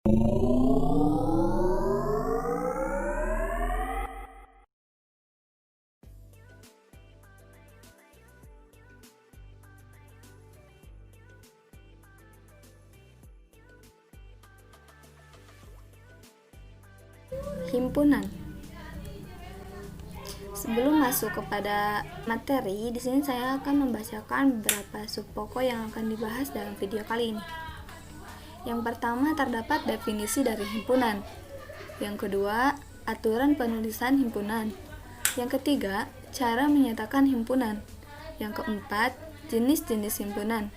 Himpunan. Sebelum masuk kepada materi, di sini saya akan membacakan beberapa subpokok yang akan dibahas dalam video kali ini. Yang pertama terdapat definisi dari himpunan. Yang kedua, aturan penulisan himpunan. Yang ketiga, cara menyatakan himpunan. Yang keempat, jenis-jenis himpunan.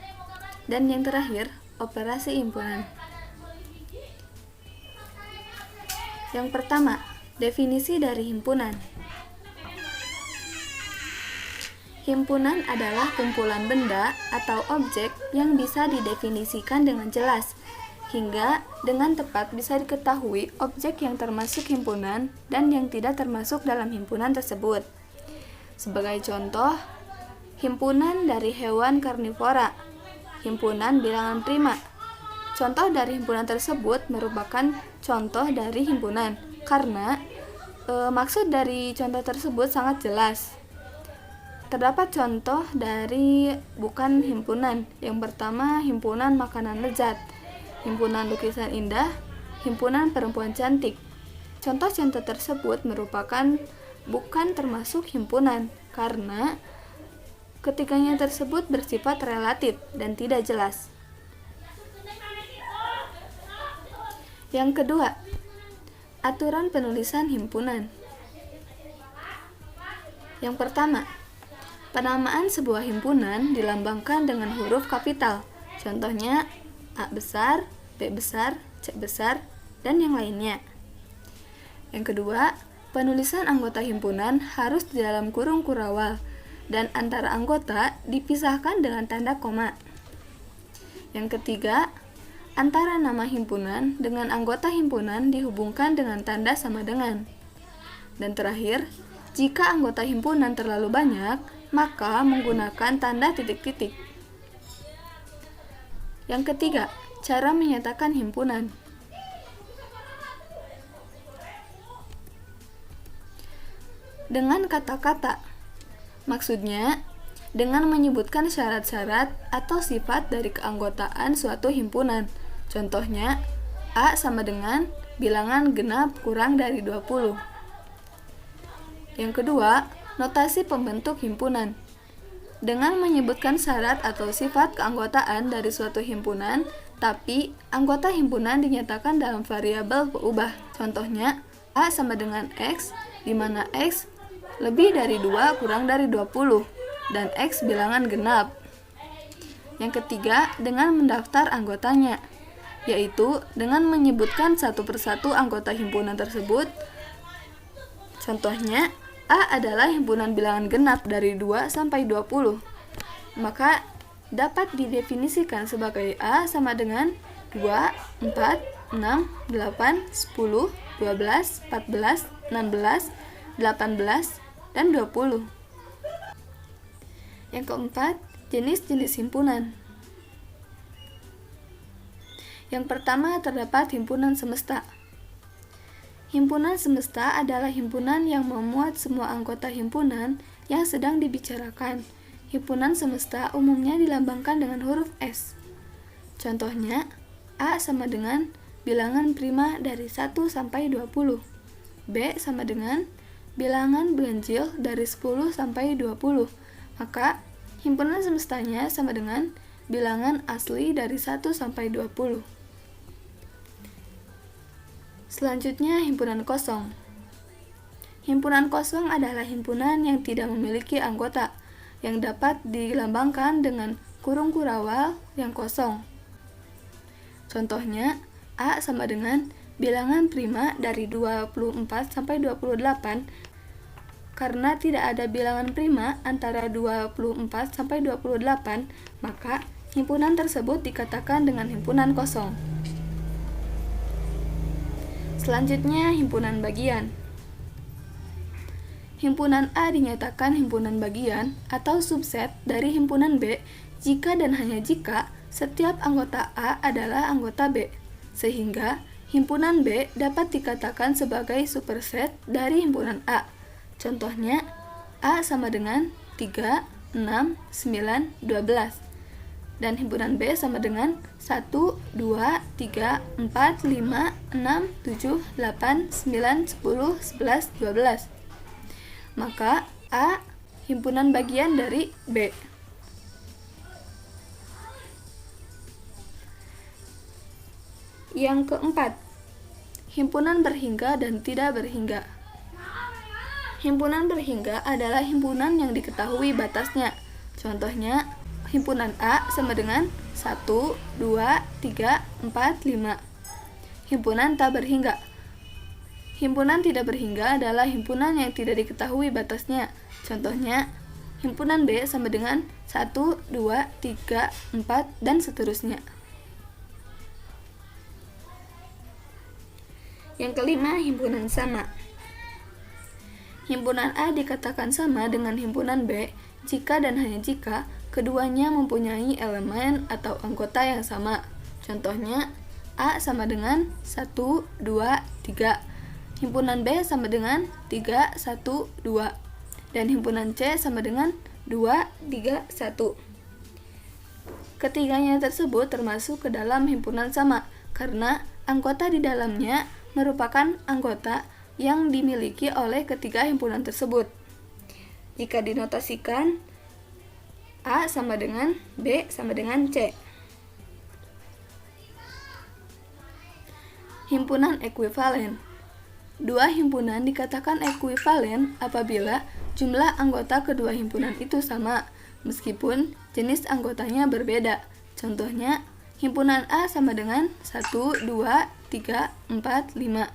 Dan yang terakhir, operasi himpunan. Yang pertama, definisi dari himpunan. Himpunan adalah kumpulan benda atau objek yang bisa didefinisikan dengan jelas, hingga dengan tepat bisa diketahui objek yang termasuk himpunan dan yang tidak termasuk dalam himpunan tersebut. Sebagai contoh, himpunan dari hewan karnivora, himpunan bilangan prima. Contoh dari himpunan tersebut merupakan contoh dari himpunan karena maksud dari contoh tersebut sangat jelas. Terdapat contoh dari bukan himpunan. Yang pertama, himpunan makanan lezat, himpunan lukisan indah, himpunan perempuan cantik. Contoh-contoh tersebut merupakan bukan termasuk himpunan karena ketiganya tersebut bersifat relatif dan tidak jelas. Yang kedua, aturan penulisan himpunan. Yang pertama, penamaan sebuah himpunan dilambangkan dengan huruf kapital. Contohnya A besar, B besar, C besar, dan yang lainnya. Yang kedua, penulisan anggota himpunan harus di dalam kurung kurawal dan antara anggota dipisahkan dengan tanda koma. Yang ketiga, antara nama himpunan dengan anggota himpunan dihubungkan dengan tanda sama dengan. Dan terakhir, jika anggota himpunan terlalu banyak, maka menggunakan tanda titik-titik. Yang ketiga, cara menyatakan himpunan. Dengan kata-kata. Maksudnya, dengan menyebutkan syarat-syarat atau sifat dari keanggotaan suatu himpunan. Contohnya, A sama dengan bilangan genap kurang dari 20. Yang kedua, notasi pembentuk himpunan. Dengan menyebutkan syarat atau sifat keanggotaan dari suatu himpunan, tapi anggota himpunan dinyatakan dalam variabel berubah. Contohnya, A sama dengan X, di mana X lebih dari 2 kurang dari 20, dan X bilangan genap. Yang ketiga, dengan mendaftar anggotanya, yaitu dengan menyebutkan satu persatu anggota himpunan tersebut. Contohnya, A adalah himpunan bilangan genap dari 2 sampai 20. Maka dapat didefinisikan sebagai A sama dengan 2, 4, 6, 8, 10, 12, 14, 16, 18, dan 20. Yang keempat, jenis-jenis himpunan. Yang pertama terdapat himpunan semesta. Himpunan semesta adalah himpunan yang memuat semua anggota himpunan yang sedang dibicarakan. Himpunan semesta umumnya dilambangkan dengan huruf S. Contohnya, A sama dengan bilangan prima dari 1 sampai 20. B sama dengan bilangan ganjil dari 10 sampai 20. Maka, himpunan semestanya sama dengan bilangan asli dari 1 sampai 20. Selanjutnya, himpunan kosong. Himpunan kosong adalah himpunan yang tidak memiliki anggota, yang dapat dilambangkan dengan kurung kurawal yang kosong. Contohnya, A sama dengan bilangan prima dari 24 sampai 28. Karena tidak ada bilangan prima antara 24 sampai 28, maka himpunan tersebut dikatakan dengan himpunan kosong. Selanjutnya, himpunan bagian. Himpunan A dinyatakan himpunan bagian atau subset dari himpunan B jika dan hanya jika setiap anggota A adalah anggota B, sehingga Himpunan B dapat dikatakan sebagai superset dari himpunan A. Contohnya, A sama dengan 3, 6, 9, 12. Dan himpunan B sama dengan 1, 2, 3, 4, 5, 6, 7, 8, 9, 10, 11, 12. Maka A himpunan bagian dari B. Yang keempat, himpunan berhingga dan tidak berhingga. Himpunan berhingga adalah himpunan yang diketahui batasnya. Contohnya, himpunan A sama dengan 1, 2, 3, 4, 5. Himpunan tak berhingga. Himpunan tidak berhingga adalah himpunan yang tidak diketahui batasnya. Contohnya, himpunan B sama dengan 1, 2, 3, 4, dan seterusnya. Yang kelima, himpunan sama. Himpunan A dikatakan sama dengan himpunan B jika dan hanya jika keduanya mempunyai elemen atau anggota yang sama. Contohnya, A sama dengan 1, 2, 3. Himpunan B sama dengan 3, 1, 2. Dan himpunan C sama dengan 2, 3, 1. Ketiganya tersebut termasuk ke dalam himpunan sama karena anggota di dalamnya merupakan anggota yang dimiliki oleh ketiga himpunan tersebut. Jika dinotasikan, A sama dengan B sama dengan C. Himpunan ekuivalen. Dua himpunan dikatakan ekuivalen apabila jumlah anggota kedua himpunan itu sama, meskipun jenis anggotanya berbeda. Contohnya, himpunan A sama dengan 1, 2, 3, 4, 5.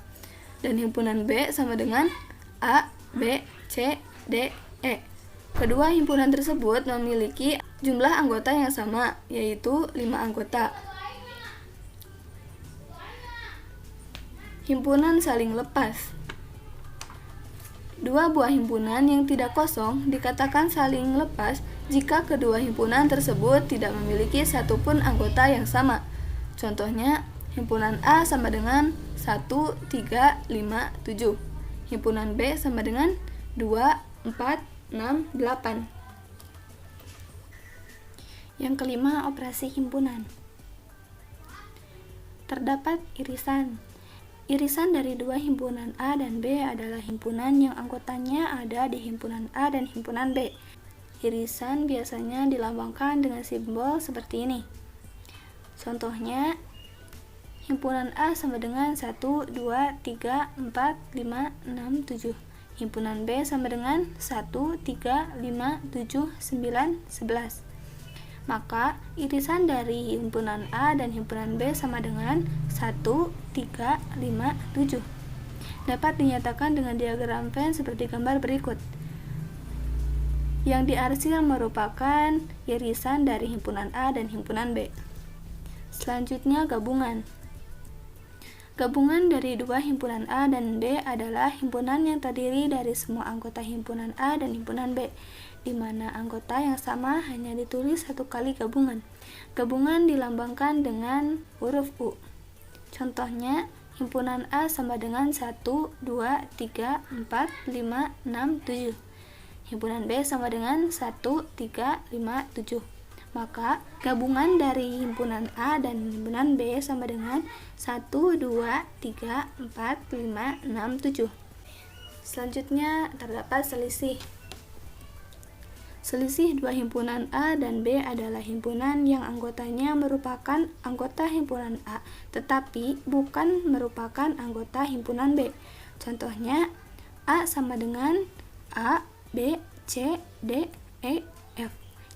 Dan himpunan B sama dengan A, B, C, D, E. Kedua himpunan tersebut memiliki jumlah anggota yang sama, yaitu 5 anggota. Himpunan saling lepas. Dua buah himpunan yang tidak kosong dikatakan saling lepas jika kedua himpunan tersebut tidak memiliki satupun anggota yang sama. Contohnya, himpunan A sama dengan 1, 3, 5, 7. Himpunan B sama dengan 2, 4, 6, 8. Yang kelima, operasi himpunan. Terdapat irisan. Irisan dari dua himpunan A dan B adalah himpunan yang anggotanya ada di himpunan A dan himpunan B. Irisan biasanya dilambangkan dengan simbol seperti ini. Contohnya, himpunan A sama dengan 1, 2, 3, 4, 5, 6, 7. Himpunan B sama dengan 1, 3, 5, 7, 9, 11. Maka, irisan dari himpunan A dan himpunan B sama dengan 1, 3, 5, 7. Dapat dinyatakan dengan diagram Venn seperti gambar berikut. Yang diarsir merupakan irisan dari himpunan A dan himpunan B. Selanjutnya, gabungan. Gabungan dari dua himpunan A dan B adalah himpunan yang terdiri dari semua anggota himpunan A dan himpunan B, di mana anggota yang sama hanya ditulis satu kali gabungan. Gabungan dilambangkan dengan huruf U. Contohnya, himpunan A sama dengan 1, 2, 3, 4, 5, 6, 7. Himpunan B sama dengan 1, 3, 5, 7. Maka, gabungan dari himpunan A dan himpunan B sama dengan 1, 2, 3, 4, 5, 6, 7. Selanjutnya, terdapat selisih. Selisih dua himpunan A dan B adalah himpunan yang anggotanya merupakan anggota himpunan A, tetapi bukan merupakan anggota himpunan B. Contohnya, A sama dengan A, B, C, D, E, F.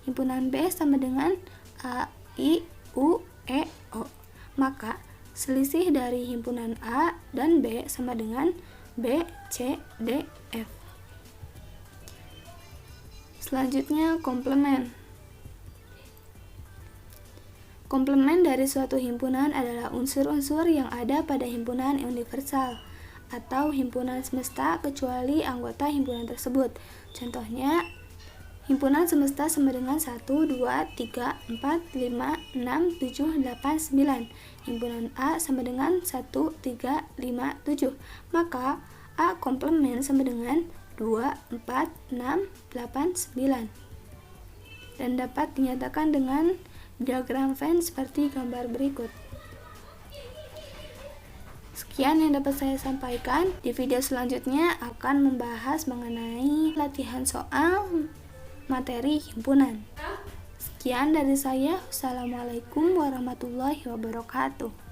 Himpunan B sama dengan A, I, U, E, O. Maka, selisih dari himpunan A dan B sama dengan B, C, D, F. Selanjutnya, komplement. Komplement dari suatu himpunan adalah unsur-unsur yang ada pada himpunan universal atau himpunan semesta kecuali anggota himpunan tersebut. Contohnya, Himpunan semesta sama dengan 1, 2, 3, 4, 5, 6, 7, 8, 9. Himpunan A sama dengan 1, 3, 5, 7. Maka A komplement sama dengan 2, 4, 6, 8, 9. Dan dapat dinyatakan dengan diagram Venn seperti gambar berikut. Sekian yang dapat saya sampaikan. Di video selanjutnya akan membahas mengenai latihan soal materi himpunan. Sekian dari saya. Wassalamualaikum warahmatullahi wabarakatuh.